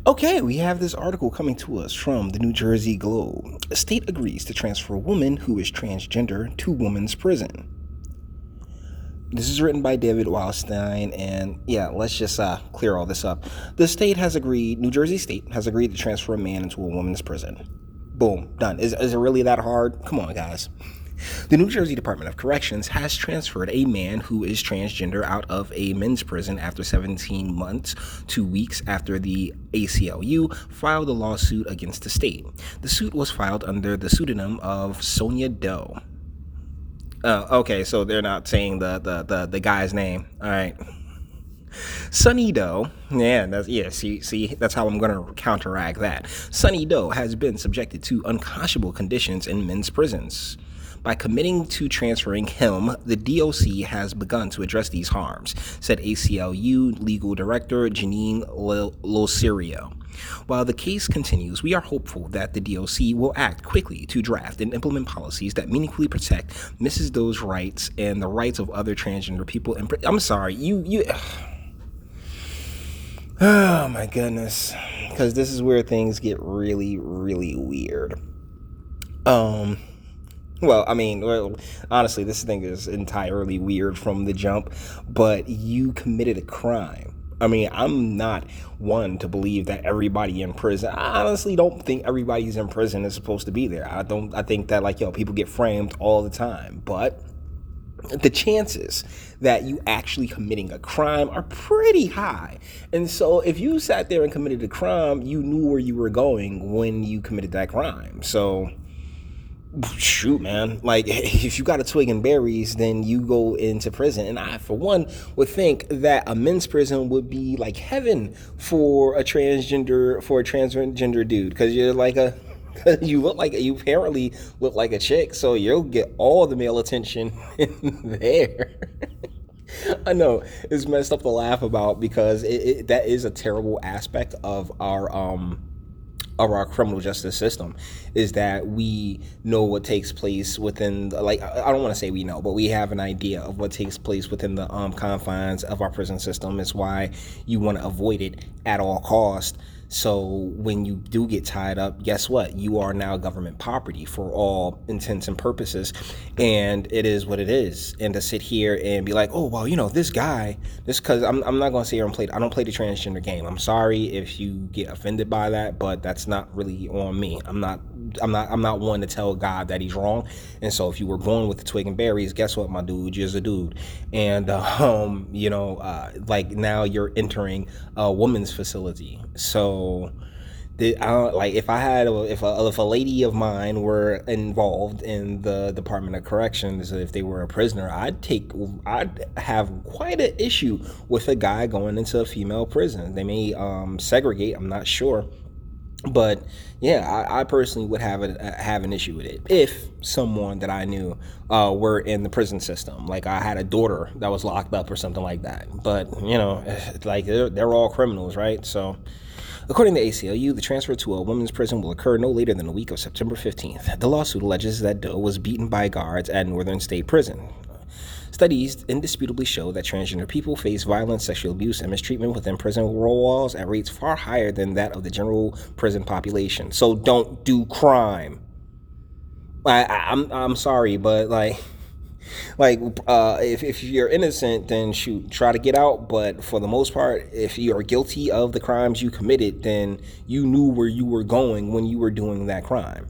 Okay, we have this article coming to us from the New Jersey Globe. A state agrees to transfer woman who is transgender to women's prison. This is written by David Wildstein, and yeah, let's just clear all this up. New Jersey State has agreed to transfer a man into a woman's prison. Boom, done. Is it really that hard? Come on, guys. The New Jersey Department of Corrections has transferred a man who is transgender out of a men's prison after 17 months, 2 weeks after the ACLU filed a lawsuit against the state. The suit was filed under the pseudonym of Sonia Doe. Okay, so they're not saying the guy's name. All right. Sunny Doe, see, that's how I'm gonna counteract that. Sunny Doe has been subjected to unconscionable conditions in men's prisons. By committing to transferring him, the DOC has begun to address these harms, said ACLU legal director Janine Loserio. While the case continues, we are hopeful that the DOC will act quickly to draft and implement policies that meaningfully protect Mrs. Doe's rights and the rights of other transgender people. I'm sorry, you. Oh my goodness, because this is where things get really, really weird. Honestly, this thing is entirely weird from the jump, but you committed a crime. I mean, I'm not one to believe that everybody in prison. I honestly don't think everybody's in prison is supposed to be there. I think that people get framed all the time, but the chances that you actually committing a crime are pretty high. And so if you sat there and committed a crime, you knew where you were going when you committed that crime. So shoot, man, if you got a twig and berries, then you go into prison. And I, for one, would think that a men's prison would be like heaven for a transgender dude, because you apparently look like a chick, so you'll get all the male attention in there. I know it's messed up to laugh about, because that is a terrible aspect of our criminal justice system, is that we know what takes place within I don't want to say we know, but we have an idea of what takes place within the confines of our prison system. It's why you want to avoid it at all cost. So when you do get tied up, guess what? You are now government property for all intents and purposes, and it is what it is. And to sit here and be like, oh well, this guy, because I'm not gonna sit here and I don't play the transgender game. I'm sorry if you get offended by that, but that's not really on me. I'm not one to tell God that he's wrong. And so if you were born with the twig and berries, guess what, my dude, you're a dude. And now you're entering a woman's facility. So if a lady of mine were involved in the Department of Corrections, if they were a prisoner, I'd have quite an issue with a guy going into a female prison. They may segregate, I'm not sure. But yeah, I personally would have an issue with it if someone that I knew were in the prison system. Like I had a daughter that was locked up or something like that. But they're all criminals, right? So according to ACLU, the transfer to a women's prison will occur no later than the week of September 15th. The lawsuit alleges that Doe was beaten by guards at Northern State Prison. Studies indisputably show that transgender people face violence, sexual abuse, and mistreatment within prison walls at rates far higher than that of the general prison population. So don't do crime. I'm sorry, but if you're innocent, then shoot, try to get out. But for the most part, if you are guilty of the crimes you committed, then you knew where you were going when you were doing that crime.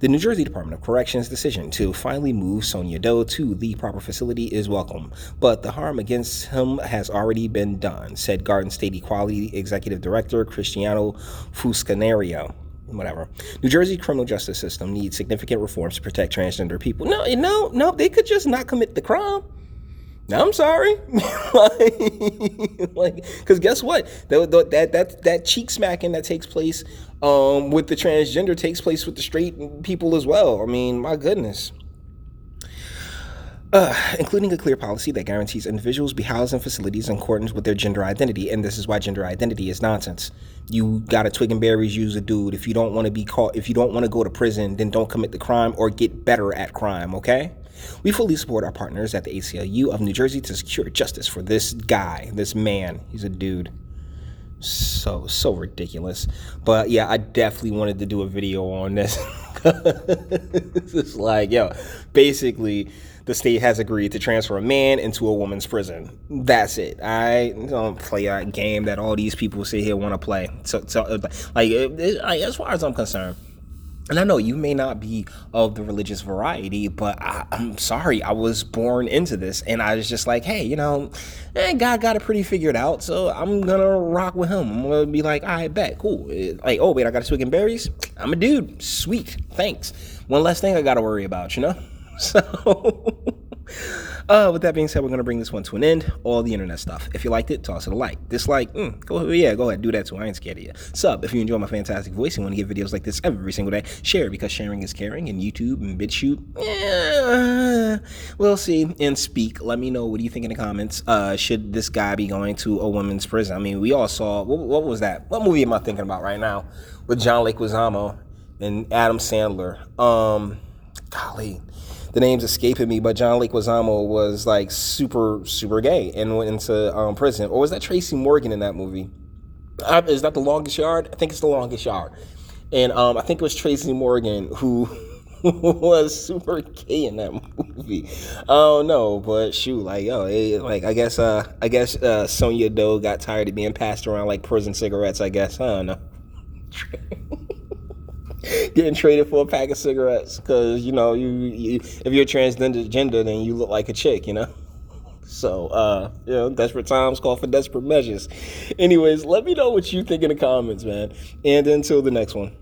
The New Jersey Department of Corrections' decision to finally move Sonia Doe to the proper facility is welcome, but the harm against him has already been done, said Garden State Equality Executive Director Cristiano Fuscanario. Whatever. New Jersey criminal justice system needs significant reforms to protect transgender people. No, they could just not commit the crime. No, I'm sorry. Because guess what? That cheek smacking that takes place with the transgender takes place with the straight people as well. I mean, my goodness. Including a clear policy that guarantees individuals be housed in facilities in accordance with their gender identity, and this is why gender identity is nonsense. You got a twig and berries, use a dude. If you don't want to be caught, if you don't want to go to prison, then don't commit the crime or get better at crime, okay? We fully support our partners at the ACLU of New Jersey to secure justice for this guy, this man. He's a dude. So ridiculous. But yeah, I definitely wanted to do a video on this. It's like, yo, basically the state has agreed to transfer a man into a woman's prison. That's it. I don't play a game that all these people sit here want to play. Like, as far as I'm concerned, and I know you may not be of the religious variety, but I'm sorry, I was born into this, and I was just like, hey, God got it pretty figured out, so I'm gonna rock with him. I'm gonna be like, all right, bet, cool. Like, oh wait, I gotta swig in berries. I'm a dude. Sweet, thanks. One less thing I gotta worry about. So. With that being said, we're going to bring this one to an end. All the internet stuff. If you liked it, toss it a like. Dislike, go ahead, do that too. I ain't scared of you. Sub, if you enjoy my fantastic voice and want to get videos like this every single day. Share, because sharing is caring. And YouTube and BitChute, we'll see. And speak. Let me know, what do you think in the comments? Should this guy be going to a women's prison? I mean, we all saw, what was that? What movie am I thinking about right now? With John Leguizamo and Adam Sandler. Golly. The name's escaping me, but John Leguizamo was like super gay and went into prison. Or was that Tracy Morgan in that movie? Is that The Longest Yard? I think it's The Longest Yard. And I think it was Tracy Morgan who was super gay in that movie. I don't know, but shoot, like, yo, I guess Sonya Doe got tired of being passed around like prison cigarettes, I guess. I don't know. Getting traded for a pack of cigarettes because you if you're transgender, then you look like a chick. So desperate times call for desperate measures. Anyways, let me know what you think in the comments, man, and until the next one.